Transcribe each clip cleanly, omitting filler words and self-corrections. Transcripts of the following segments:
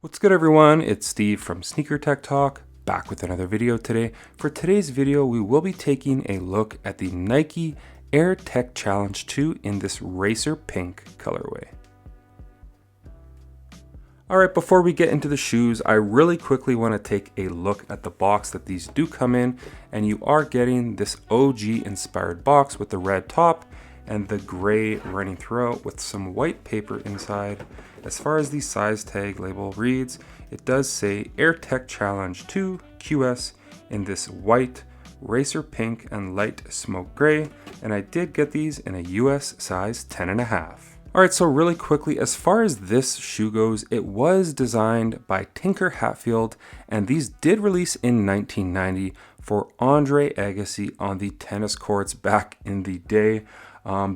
What's good everyone, it's Steve from Sneaker Tech Talk, back with another video today. For today's video, we will be taking a look at the Nike Air Tech Challenge 2 in this Racer Pink colorway. Alright, before we get into the shoes, I really quickly want to take a look at the box that these do come in, and you are getting this OG inspired box with the red top and the gray running throughout with some white paper inside. As far as the size tag label reads, it does say Air Tech Challenge 2 QS in this white, racer pink, and light smoke gray, and I did get these in a US size 10.5. Alright, so really quickly, as far as this shoe goes, it was designed by Tinker Hatfield, and these did release in 1990 for Andre Agassi on the tennis courts back in the day.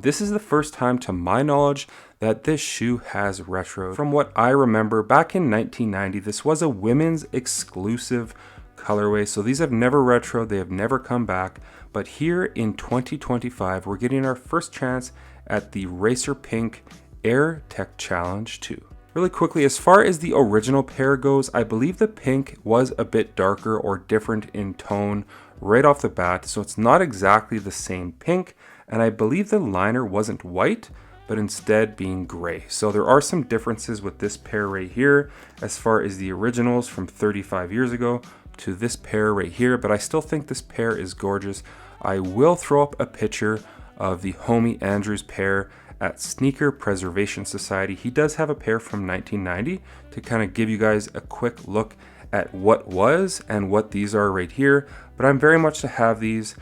This is the first time, to my knowledge, that this shoe has retro. From what I remember, back in 1990, this was a women's exclusive colorway, so these have never retro, they have never come back. But here in 2025, we're getting our first chance at the Racer Pink Air Tech Challenge 2. Really quickly, as far as the original pair goes, I believe the pink was a bit darker or different in tone right off the bat, so it's not exactly the same pink, and I believe the liner wasn't white, but instead being gray. So there are some differences with this pair right here as far as the originals from 35 years ago to this pair right here, but I still think this pair is gorgeous. I will throw up a picture of the homie Andrew's pair at Sneaker Preservation Society. He does have a pair from 1990 to kind of give you guys a quick look at what was and what these are right here, but I'm very much to have these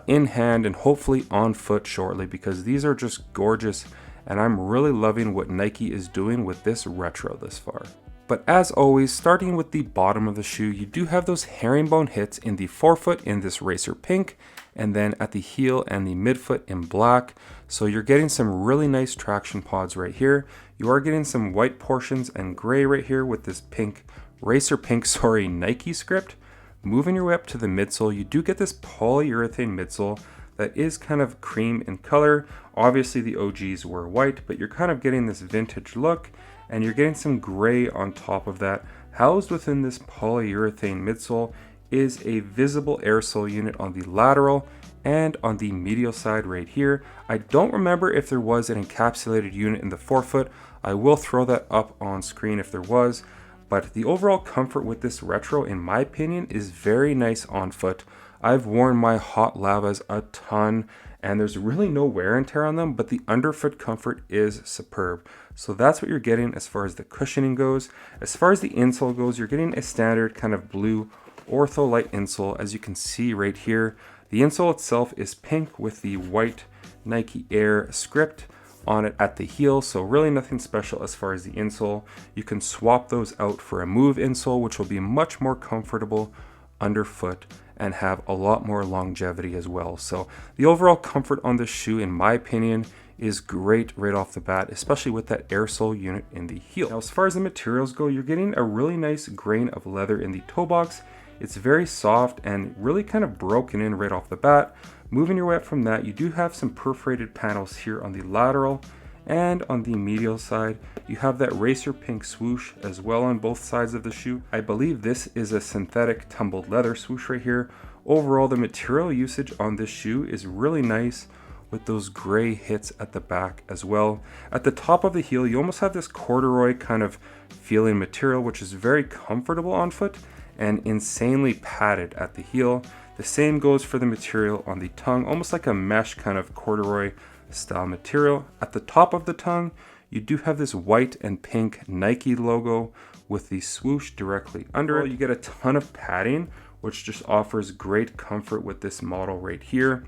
in hand and hopefully on foot shortly, because these are just gorgeous and I'm really loving what Nike is doing with this retro this far. But as always, starting with the bottom of the shoe, you do have those herringbone hits in the forefoot in this Racer Pink, and then at the heel and the midfoot in black. So you're getting some really nice traction pods right here. You are getting some white portions and gray right here with this pink, Racer Pink, Nike script. Moving your way up to the midsole, you do get this polyurethane midsole that is kind of cream in color. Obviously the OGs were white, but you're kind of getting this vintage look, and you're getting some gray on top of that. Housed within this polyurethane midsole is a visible air sole unit on the lateral and on the medial side right here. I don't remember if there was an encapsulated unit in the forefoot. I will throw that up on screen if there was, but the overall comfort with this retro, in my opinion, is very nice on foot. I've worn my hot lavas a ton, and there's really no wear and tear on them, but the underfoot comfort is superb. So that's what you're getting as far as the cushioning goes. As far as the insole goes, you're getting a standard kind of blue Ortholite insole, as you can see right here. The insole itself is pink with the white Nike Air script on it at the heel, so really nothing special as far as the insole. You can swap those out for a move insole, which will be much more comfortable underfoot and have a lot more longevity as well. So the overall comfort on this shoe, in my opinion, is great right off the bat, especially with that air sole unit in the heel. Now, as far as the materials go, you're getting a really nice grain of leather in the toe box. It's very soft and really kind of broken in right off the bat. Moving your way up from that, you do have some perforated panels here on the lateral, and on the medial side, you have that Racer Pink swoosh as well on both sides of the shoe. I believe this is a synthetic tumbled leather swoosh right here. Overall, the material usage on this shoe is really nice with those gray hits at the back as well. At the top of the heel, you almost have this corduroy kind of feeling material, which is very comfortable on foot and insanely padded at the heel. The same goes for the material on the tongue, almost like a mesh kind of corduroy style material. At the top of the tongue, you do have this white and pink Nike logo with the swoosh directly under it. You get a ton of padding, which just offers great comfort with this model right here.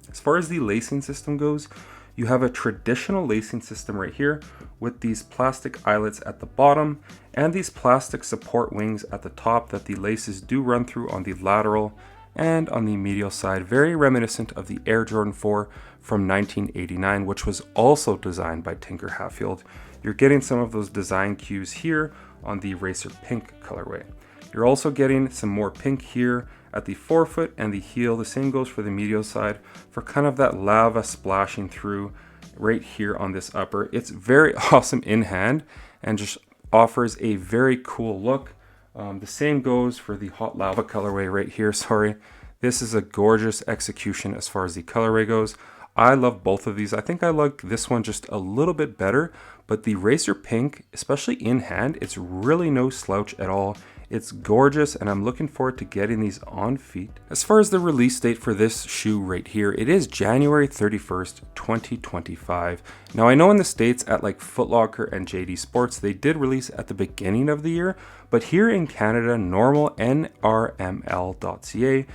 As far as the lacing system goes, you have a traditional lacing system right here with these plastic eyelets at the bottom and these plastic support wings at the top that the laces do run through on the lateral and on the medial side, very reminiscent of the Air Jordan 4 from 1989, which was also designed by Tinker Hatfield. You're getting some of those design cues here on the Racer Pink colorway. You're also getting some more pink here at the forefoot and the heel. The same goes for the medial side for kind of that lava splashing through right here on this upper. It's very awesome in hand and just offers a very cool look. The same goes for the Hot Lava colorway right here, sorry. This is a gorgeous execution as far as the colorway goes. I love both of these. I think I like this one just a little bit better, but the Racer Pink, especially in hand, it's really no slouch at all. It's gorgeous, and I'm looking forward to getting these on feet. As far as the release date for this shoe right here, it is January 31st, 2025. Now I know in the States at like Foot Locker and JD Sports, they did release at the beginning of the year, but here in Canada, normal NRML.ca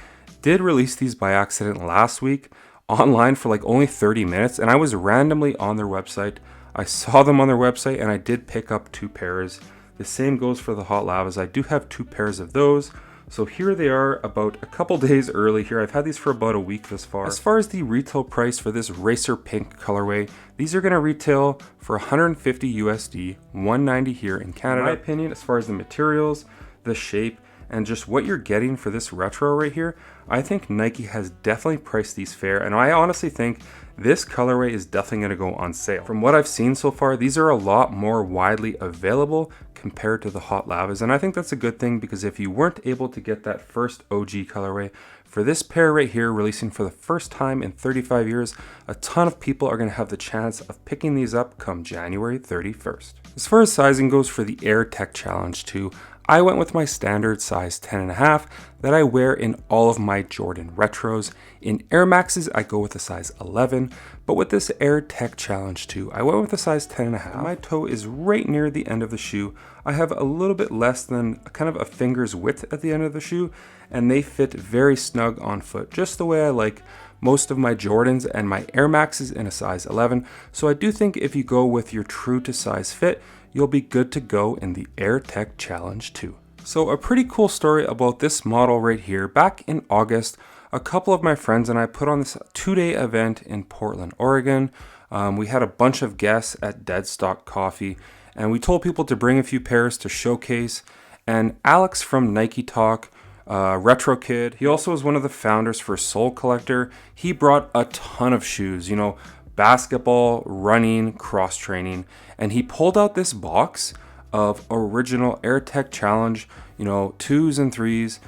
did release these by accident last week online for like only 30 minutes, and I was randomly on their website. I saw them on their website and I did pick up 2 pairs. The same goes for the Hot Lavas. I do have 2 pairs of those. So here they are about a couple days early here. I've had these for about a week thus far. As far as the retail price for this Racer Pink colorway, these are gonna retail for 150 USD, 190 here in Canada. In my opinion, as far as the materials, the shape, and just what you're getting for this retro right here, I think Nike has definitely priced these fair, and I honestly think this colorway is definitely going to go on sale. From what I've seen so far, these are a lot more widely available compared to the Hot Lavas, and I think that's a good thing, because if you weren't able to get that first OG colorway, for this pair right here, releasing for the first time in 35 years, a ton of people are going to have the chance of picking these up come January 31st. As far as sizing goes for the Air Tech Challenge 2, I went with my standard size 10.5 that I wear in all of my Jordan retros. In Air Maxes, I go with a size 11, but with this Air Tech Challenge 2, I went with a size 10.5. My toe is right near the end of the shoe. I have a little bit less than kind of a finger's width at the end of the shoe, and they fit very snug on foot, just the way I like most of my Jordans and my Air Maxes in a size 11. So I do think if you go with your true to size fit, you'll be good to go in the Air Tech Challenge 2. So a pretty cool story about this model right here. Back in August, a couple of my friends and I put on this 2-day event in Portland, Oregon. We had a bunch of guests at Deadstock Coffee, and we told people to bring a few pairs to showcase. And Alex from Nike Talk, Retro Kid, he also is one of the founders for Soul Collector. He brought a ton of shoes, you know, basketball, running, cross training, and he pulled out this box of original Air Tech Challenge, you know, 2s and 3s.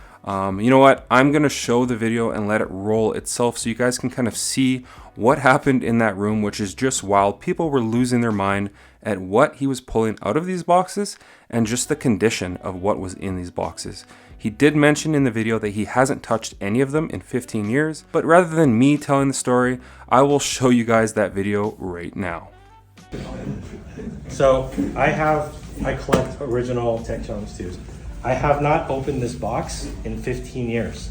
You know what? I'm gonna show the video and let it roll itself so you guys can kind of see what happened in that room, which is just wild. People were losing their mind at what he was pulling out of these boxes and just the condition of what was in these boxes. He did mention in the video that he hasn't touched any of them in 15 years, but rather than me telling the story, I will show you guys that video right now. So I collect original Tech Challenge 2s. I have not opened this box in 15 years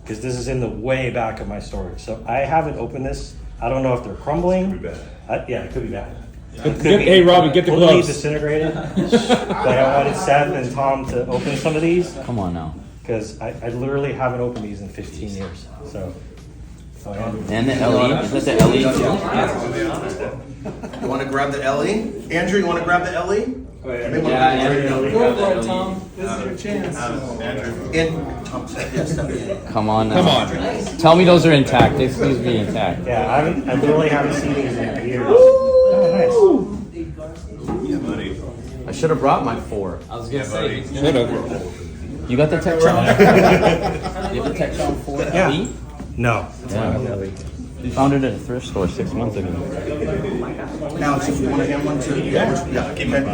because this is in the way back of my storage. So I haven't opened this. I don't know if they're crumbling. Could be bad. Yeah, it could be bad. Hey, Robin, get the Totally gloves. disintegrated. But I wanted Seth and Tom to open some of these Come on now. because I literally haven't opened these in 15 years. So yeah. And the LE? Is that the LE too? You want to grab the LE? Andrew, you want to grab the LE? Go for it, Tom. This is your chance. Come on now. Come on. Tell me those are intact. They please be intact. Yeah, I literally haven't seen these in years. Oh, Yeah, buddy. I should have brought my 4. I was gonna say. You got the Tech Challenge? You have the Tech Challenge 4 Yeah. LE? No. Yeah. We found it at a thrift store 6 months ago. Now, if you want to get one too. Yeah, keep it.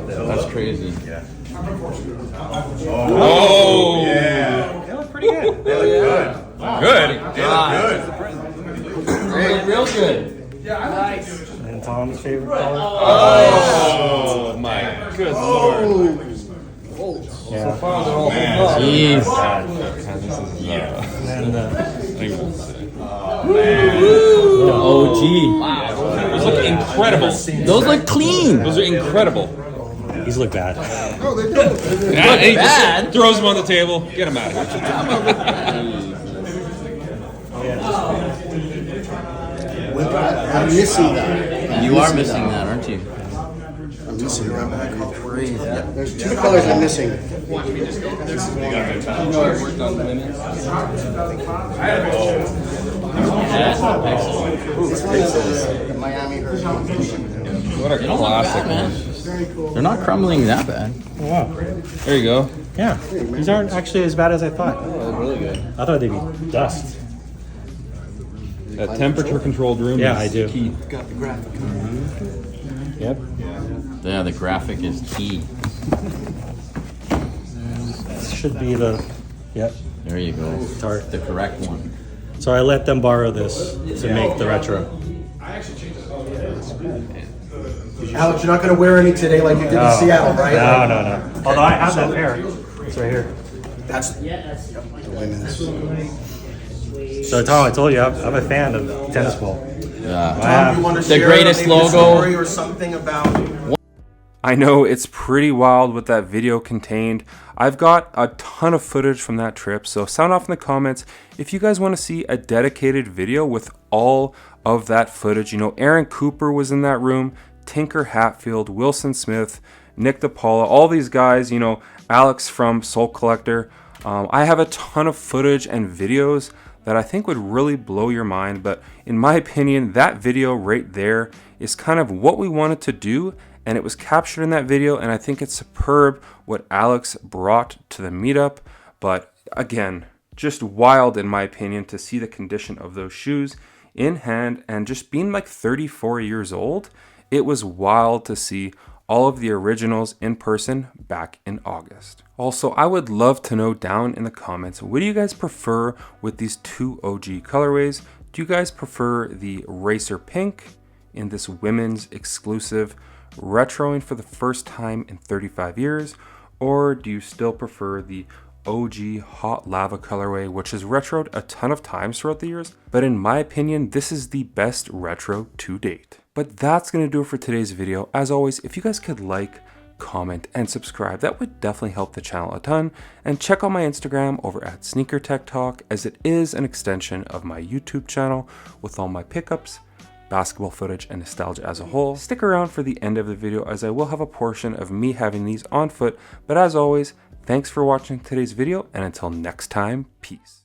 That's crazy. Yeah. Oh, yeah. They look pretty good. They look good. Good. They look good. Real good. Nice. And Tom's favorite color. Oh my good lord. Yeah. Jeez. And The OG. Those look incredible. Those look clean. Those are incredible. these look bad. And he just throws them on the table. Get them out of here. I'm missing that. You are missing that, aren't you? I'm missing that. There's 2 colors I'm missing. Excellent. The Miami Hurricane. What a classic, man. Very cool. They're not crumbling that bad. Oh, wow. There you go. Yeah, these aren't actually as bad as I thought. Oh, that's really good. I thought they'd be dust. That temperature controlled room Yeah, is I do. key. Got the graphic. Yep. Yeah, the graphic is key. This should be the, yep. There you go. Tart. The correct one. So I let them borrow this to make the retro. Alex, you're not going to wear any today like you did in Seattle, right? No. Although I have that pair. It's right here. That's the women's. So Tom, I told you, I'm a fan of tennis ball. Yeah. Tom, you want to The share greatest maybe a logo. story or something about? I know it's pretty wild what that video contained. I've got a ton of footage from that trip, so sound off in the comments if you guys want to see a dedicated video with all of that footage. You know, Aaron Cooper was in that room, Tinker Hatfield, Wilson Smith, Nick DePaula, all these guys, you know, Alex from Soul Collector. I have a ton of footage and videos that I think would really blow your mind, but in my opinion, that video right there is kind of what we wanted to do, and it was captured in that video, and I think it's superb what Alex brought to the meetup. But again, just wild in my opinion to see the condition of those shoes in hand, and just being like 34 years old, it was wild to see all of the originals in person back in August. Also, I would love to know down in the comments, what do you guys prefer with these two OG colorways? Do you guys prefer the Racer Pink in this women's exclusive retroing for the first time in 35 years? Or do you still prefer the OG Hot Lava colorway, which has retroed a ton of times throughout the years, but in my opinion, this is the best retro to date. But that's going to do it for today's video. As always, if you guys could like, comment, and subscribe, that would definitely help the channel a ton. And check out my Instagram over at Sneaker Tech Talk, as it is an extension of my YouTube channel with all my pickups, basketball footage, and nostalgia as a whole. Stick around for the end of the video, as I will have a portion of me having these on foot. But as always, thanks for watching today's video, and until next time, peace.